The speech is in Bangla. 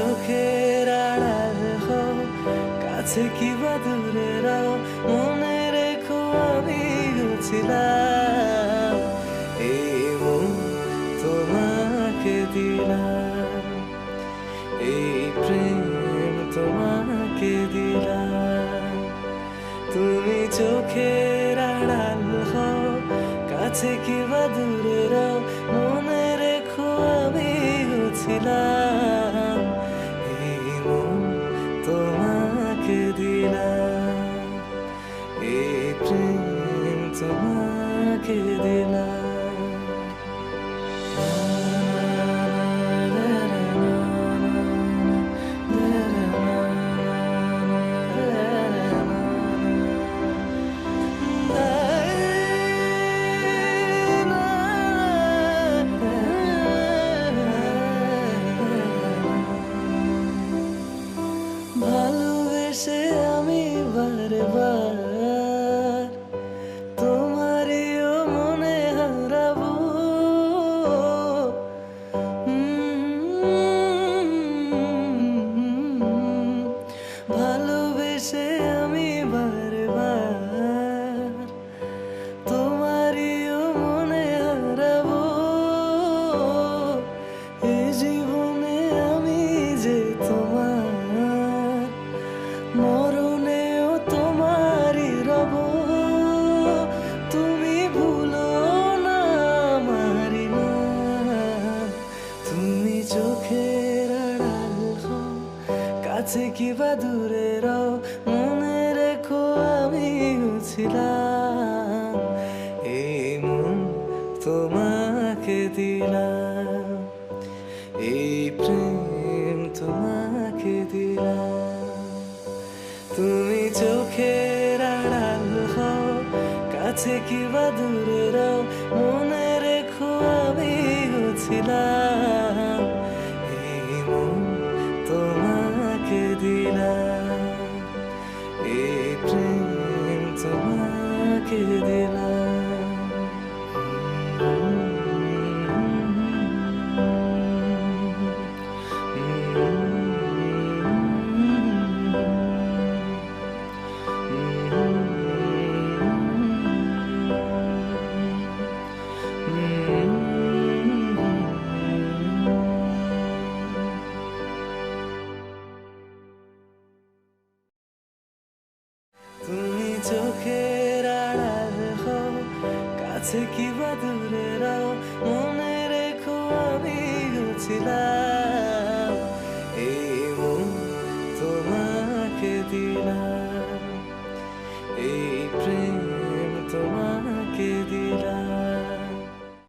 চোখের আড়াল হও, কাছে কি বা দূরে রাও, মনে রেখো আমি ছিলাম। এই মন তোমাকে দিলাম, এই প্রেম তোমাকে দিলাম। তুমি চোখের আড়াল হও, কাছে কি বা দূরে রাও, মনে রেখো আমি ছিলাম। এই মন তোমাকে দিলাম, এই প্রেম তোমাকে দিলাম। ভালোবেসে আমি বারবার তোমারিও মনে হারাবো। ভালোবেসে আমি বারবার তোমারিও মনে হারাবো। এই জীবনে আমি যে তোমার, মরণেও তোমারই রব। তুমি ভুলো না আমারি নাম, তুমি চোখের আড়াল হও, কাছে কি বা দূরে রাও, মনে রেখো আমি ছিলাম। এই মন তোমাকে দিলাম, এই প্রেম তোমাকে দিলাম। তুমি চোখের আড়াল হও, কাছে কি বা দূরে রাও, মনে রেখো আমি ছিলাম। এই মন তোমাকে দিলাম, এই প্রেম তোমাকে দিলাম। তুমি চোখের আড়াল হও, কাছে কি